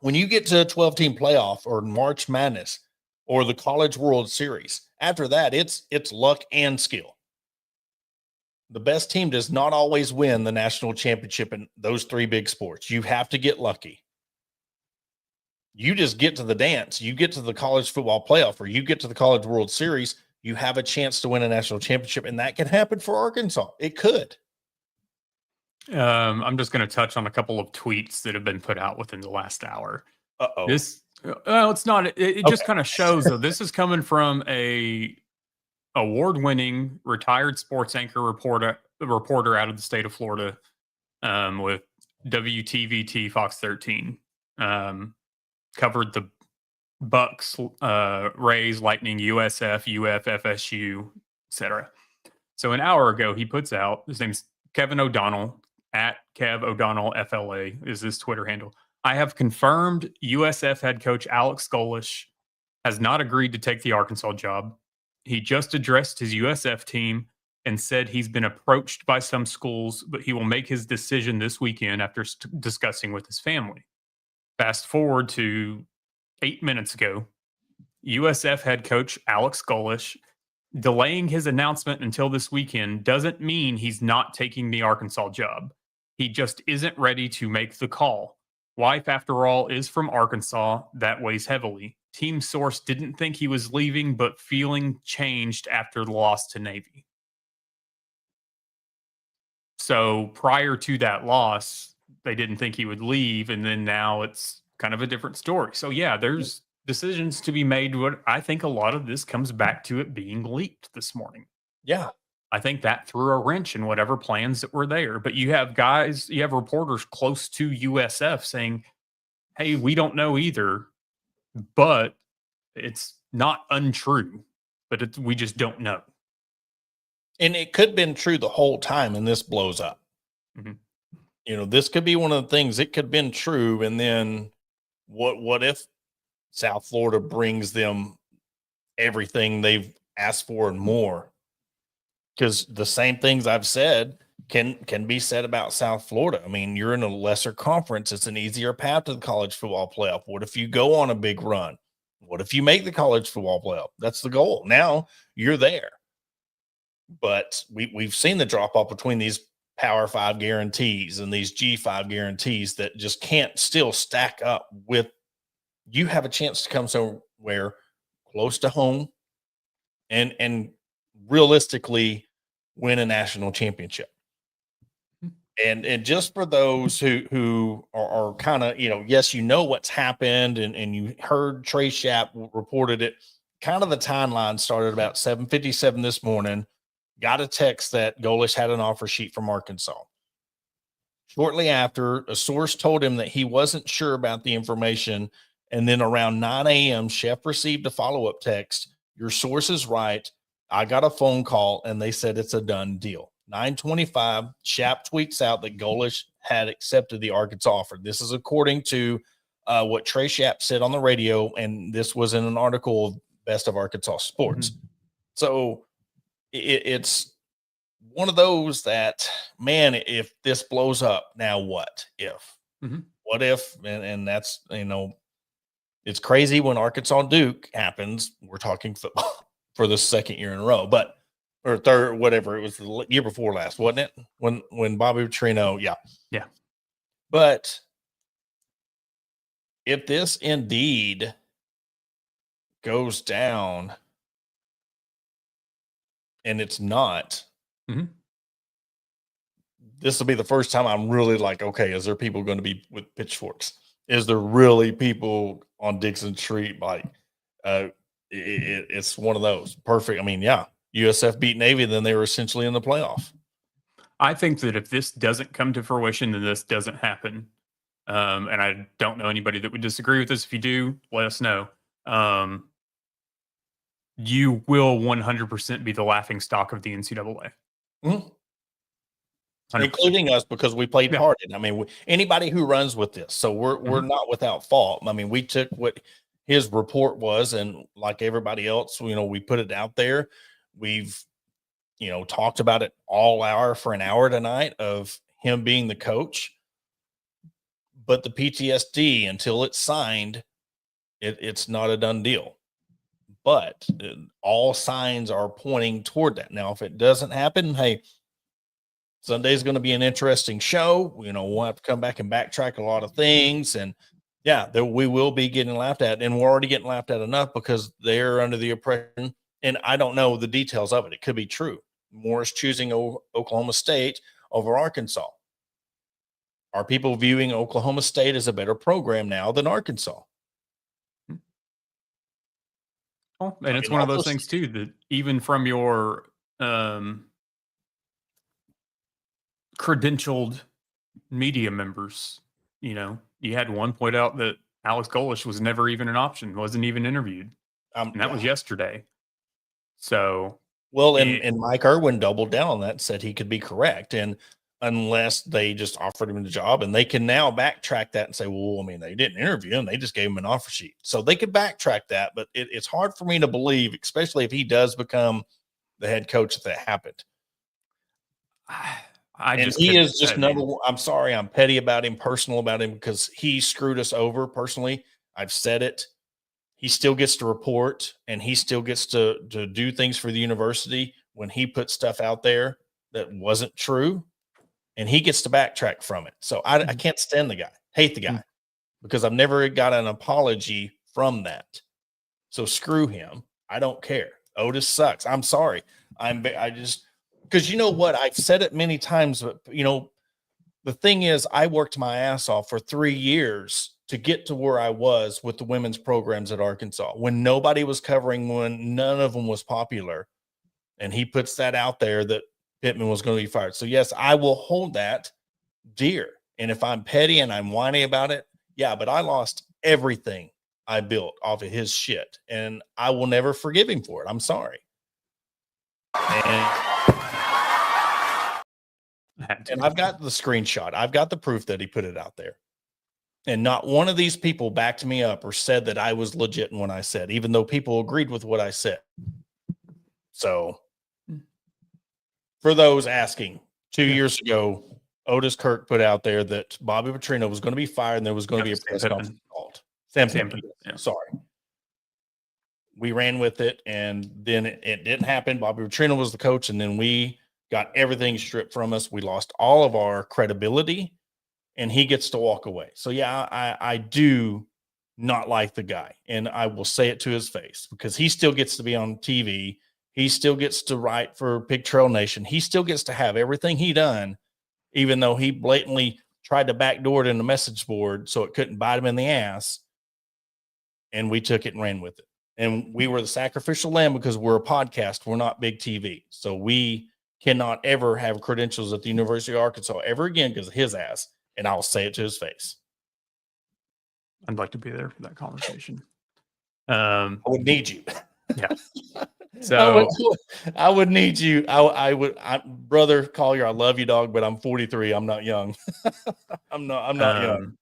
When you get to a 12-team playoff or March Madness or the College World Series, after that, it's luck and skill. The best team does not always win the national championship in those three big sports. You have to get lucky. You just get to the dance, you get to the college football playoff, or you get to the College World Series, you have a chance to win a national championship, and that can happen for Arkansas. It could. I'm just going to touch on a couple of tweets that have been put out within the last hour. Uh-oh. It's not. It just kind of shows, though. This is coming from a award-winning retired sports anchor reporter out of the state of Florida, with WTVT Fox 13. Covered the Bucks, Rays, Lightning, USF, UF, FSU, etc. So an hour ago, he puts out, his name's Kevin O'Donnell, at Kev O'Donnell FLA is his Twitter handle. I have confirmed USF head coach Alex Golesh has not agreed to take the Arkansas job. He just addressed his USF team and said he's been approached by some schools, but he will make his decision this weekend after discussing with his family. Fast forward to 8 minutes ago, USF head coach Alex Golesh delaying his announcement until this weekend doesn't mean he's not taking the Arkansas job. He just isn't ready to make the call. Wife, after all, is from Arkansas. That weighs heavily. Team source didn't think he was leaving, but feeling changed after the loss to Navy. So prior to that loss, they didn't think he would leave, and then now it's kind of a different story. So yeah, there's decisions to be made. What I think a lot of this comes back to it being leaked this morning. Yeah. I think that threw a wrench in whatever plans that were there. But you have reporters close to USF saying, hey, we don't know either, but it's not untrue, but we just don't know. And it could have been true the whole time, and this blows up. Mm-hmm. You know, this could be one of the things, it could have been true, and then what if South Florida brings them everything they've asked for and more? Because the same things I've said can be said about South Florida. I mean, you're in a lesser conference. It's an easier path to the college football playoff. What if you go on a big run? What if you make the college football playoff? That's the goal. Now you're there. But we've seen the drop off between these Power 5 guarantees and these G5 guarantees that just can't still stack up with. You have a chance to come somewhere close to home and realistically win a national championship. And just for those who are kind of, yes, what's happened and you heard Trey Schapp reported it, kind of the timeline started about 7:57 this morning. Got a text that Golesh had an offer sheet from Arkansas. Shortly after, a source told him that he wasn't sure about the information. And then around 9 a.m., Chef received a follow-up text. Your source is right. I got a phone call, and they said it's a done deal. 9:25, Schapp tweets out that Golesh had accepted the Arkansas offer. This is according to what Trey Schapp said on the radio, and this was in an article of Best of Arkansas Sports. Mm-hmm. So it's one of those that, man, if this blows up, now what if? Mm-hmm. What if? And that's, it's crazy when Arkansas Duke happens. We're talking football for the second year in a row, or third, whatever. It was the year before last, wasn't it? When Bobby Petrino, yeah. But if this indeed goes down, and it's not, mm-hmm. This will be the first time I'm really like, okay, is there people going to be with pitchforks? Is there really people on Dixon Street? Like, it's one of those perfect. I mean, yeah, USF beat Navy, then they were essentially in the playoff. I think that if this doesn't come to fruition, then this doesn't happen. And I don't know anybody that would disagree with this. If you do, let us know. You will 100% be the laughing stock of the NCAA. Mm-hmm. Including us, because we played part in it. I mean, anybody who runs with this. So we're not without fault. I mean, we took what his report was, and like everybody else, we put it out there. We've, talked about it all hour for an hour tonight of him being the coach. but the PTSD, until it's signed, it's not a done deal. But all signs are pointing toward that. Now, if it doesn't happen, hey, Sunday's going to be an interesting show. We'll have to come back and backtrack a lot of things. And yeah, we will be getting laughed at, and we're already getting laughed at enough because they're under the impression, and I don't know the details of it. It could be true. Morris choosing Oklahoma State over Arkansas. Are people viewing Oklahoma State as a better program now than Arkansas? Well, and it's one of those things too, that even from your credentialed media members, you had one point out that Alex Golesh was never even an option, wasn't even interviewed. And that was yesterday. So, well, and Mike Irwin doubled down on that and said he could be correct. And unless they just offered him the job, and they can now backtrack that and say, well, I mean, they didn't interview him. They just gave him an offer sheet. So they could backtrack that, but it's hard for me to believe, especially if he does become the head coach, that happened. He is just number one. I'm sorry, I'm petty about him, personal about him, because he screwed us over personally. I've said it. He still gets to report, and he still gets to do things for the university when he put stuff out there that wasn't true, and he gets to backtrack from it. So I can't stand the guy, hate the guy, because I've never got an apology from that. So screw him. I don't care. Otis sucks. I'm sorry. Because you know what? I've said it many times, but the thing is, I worked my ass off for 3 years to get to where I was with the women's programs at Arkansas, when nobody was covering, when none of them was popular. And he puts that out there that Pittman was going to be fired. So yes, I will hold that dear. And if I'm petty and I'm whiny about it, yeah, but I lost everything I built off of his shit, and I will never forgive him for it. I'm sorry. And I've got the screenshot. I've got the proof that he put it out there. And not one of these people backed me up or said that I was legit in what I said, even though people agreed with what I said. So for those asking, 2 years ago, Otis Kirk put out there that Bobby Petrino was going to be fired and there was going to be a press conference called. Sam Pittman. Yeah. Sorry. We ran with it, and then it didn't happen. Bobby Petrino was the coach, and then we got everything stripped from us. We lost all of our credibility, and he gets to walk away. So yeah, I do not like the guy, and I will say it to his face, because he still gets to be on TV. He still gets to write for Pig Trail Nation. He still gets to have everything he done, even though he blatantly tried to backdoor it in the message board so it couldn't bite him in the ass. And we took it and ran with it. And we were the sacrificial lamb because we're a podcast. We're not big TV. So we cannot ever have credentials at the University of Arkansas ever again because of his ass. And I'll say it to his face. I'd like to be there for that conversation. I would need you. Yeah. So I would need you. I would, brother Collier, I love you, dog, but I'm 43. I'm not young. I'm not young.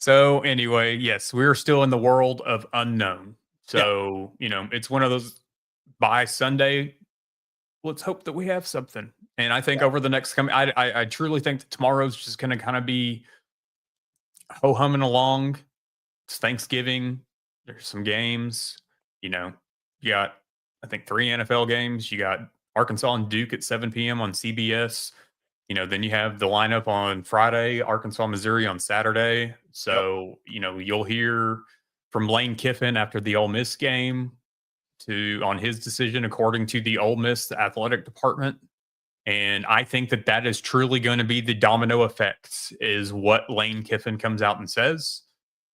So anyway, yes, we're still in the world of unknown. So, it's one of those, by Sunday, let's hope that we have something. And I think over the next I truly think that tomorrow's just going to kind of be ho-humming along. It's Thanksgiving. There's some games, you got, I think, 3 NFL games. You got Arkansas and Duke at 7 p.m. on CBS. Then you have the lineup on Friday, Arkansas, Missouri on Saturday. So, you'll hear from Lane Kiffin after the Ole Miss game on his decision, according to the Ole Miss athletic department. And I think that is truly going to be the domino effect, is what Lane Kiffin comes out and says.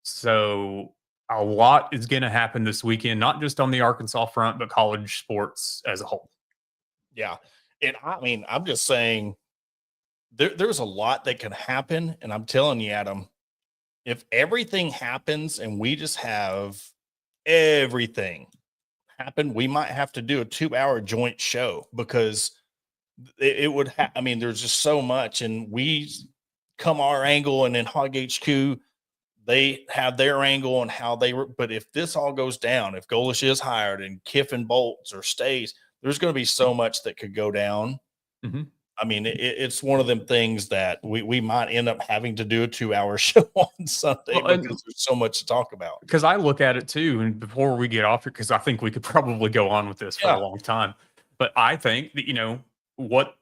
So a lot is going to happen this weekend, not just on the Arkansas front, but college sports as a whole. Yeah. And I mean, I'm just saying there's a lot that can happen. And I'm telling you, Adam, if everything happens and we just have everything happen, we might have to do a 2-hour joint show, because it would I mean, there's just so much, and we come our angle, and then Hog HQ, they have their angle on how but if this all goes down, if Golesh is hired and Kiffin bolts or stays, there's going to be so much that could go down. Mm-hmm. I mean, it's one of them things that we might end up having to do a 2-hour show on Sunday because there's so much to talk about. Because I look at it too, and before we get off it, because I think we could probably go on with this for a long time. But I think that, what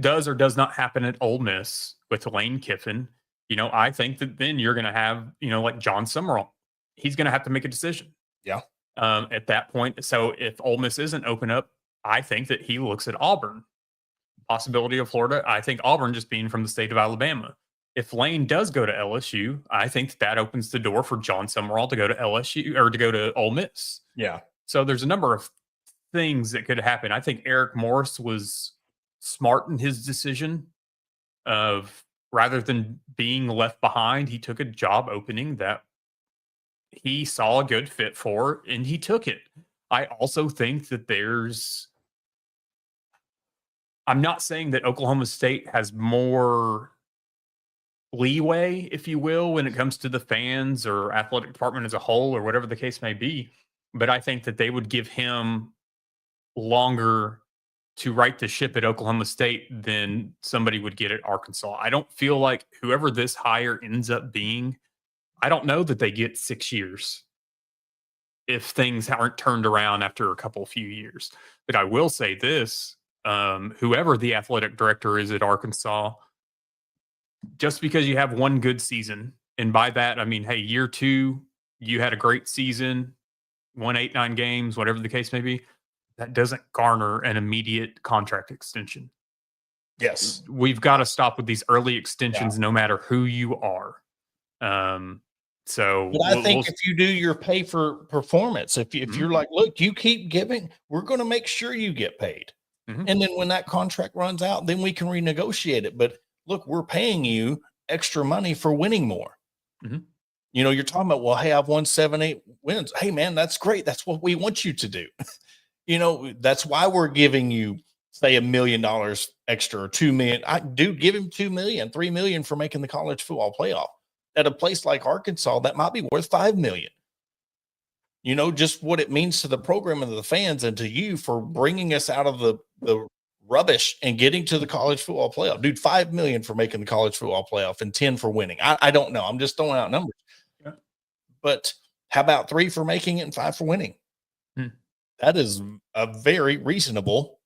does or does not happen at Ole Miss with Lane Kiffin, I think that then you're going to have, like John Summerall. He's going to have to make a decision. Yeah. At that point. So if Ole Miss isn't open up, I think that he looks at Auburn. Possibility of Florida. I think Auburn just being from the state of Alabama. If Lane does go to LSU, I think that opens the door for John Summerall to go to LSU or to go to Ole Miss. Yeah. So there's a number of things that could happen. I think Eric Morris was smart in his decision of rather than being left behind, he took a job opening that he saw a good fit for and he took it. I also think that I'm not saying that Oklahoma State has more leeway, if you will, when it comes to the fans or athletic department as a whole or whatever the case may be. But I think that they would give him longer to right the ship at Oklahoma State than somebody would get at Arkansas. I don't feel like whoever this hire ends up being, I don't know that they get 6 years if things aren't turned around after a few years. But I will say this, whoever the athletic director is at Arkansas, just because you have one good season, and by that, I mean, hey, year 2, you had a great season, won 8-9 games, whatever the case may be, that doesn't garner an immediate contract extension. Yes. We've got to stop with these early extensions, no matter who you are. So but I think if you do your pay for performance, if you're like, look, you keep giving, we're going to make sure you get paid. And then when that contract runs out, then we can renegotiate it. But look, we're paying you extra money for winning more. You're talking about, well, hey, I've won 7-8 wins. Hey, man, that's great. That's what we want you to do. That's why we're giving you, say, $1 million extra or $2 million. Give him $2 million, $3 million for making the college football playoff. At a place like Arkansas, that might be worth $5 million. Just what it means to the program and to the fans and to you for bringing us out of the rubbish and getting to the college football playoff. Dude, $5 million for making the college football playoff and 10 for winning. I don't know. I'm just throwing out numbers. Yeah. But how about 3 for making it and 5 for winning? That is a very reasonable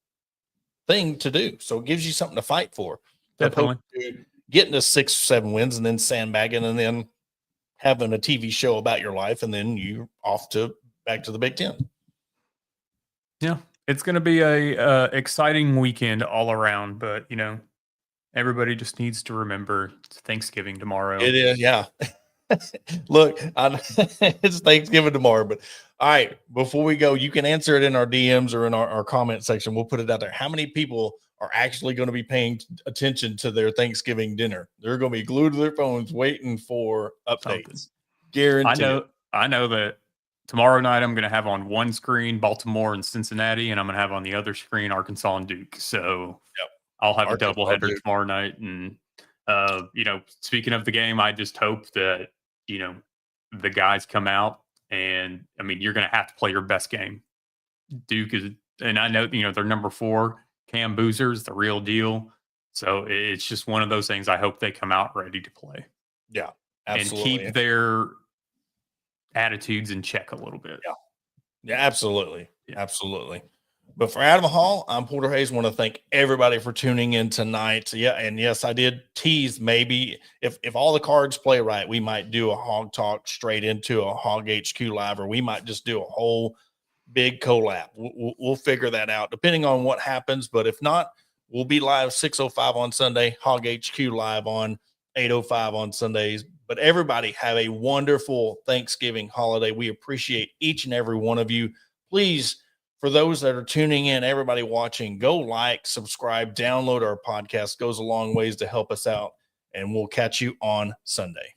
thing to do. So it gives you something to fight for. Definitely. Getting to 6 or 7 wins and then sandbagging and then having a TV show about your life, and then you off to back to the Big Ten. Yeah, it's going to be a exciting weekend all around, but everybody just needs to remember it's Thanksgiving tomorrow. It is, yeah. Look, it's Thanksgiving tomorrow, but all right, before we go, you can answer it in our DMs or in our comment section. We'll put it out there. How many people are actually going to be paying attention to their Thanksgiving dinner? They're going to be glued to their phones waiting for updates. Guaranteed. I know that tomorrow night I'm going to have on one screen Baltimore and Cincinnati, and I'm going to have on the other screen Arkansas and Duke. So I'll have a doubleheader tomorrow night. And speaking of the game, I just hope that the guys come out, and I mean, you're going to have to play your best game. Duke is, and I know they're number 4. Cam Boozer's the real deal. So it's just one of those things. I hope they come out ready to play. Yeah, absolutely. And keep their attitudes in check a little bit. Yeah, absolutely. Yeah. Absolutely. But for Adam Hall, I'm Porter Hayes. I want to thank everybody for tuning in tonight. Yeah, and yes, I did tease maybe if all the cards play right, we might do a Hog Talk straight into a Hog HQ Live, or we might just do a whole big collab. We'll figure that out depending on what happens. But if not, we'll be live 6:05 on Sunday, Hog HQ Live on 8:05 on Sundays. But everybody have a wonderful Thanksgiving holiday. We appreciate each and every one of you. Please, for those that are tuning in, everybody watching, go like, subscribe, download our podcast. Goes a long ways to help us out. And we'll catch you on Sunday.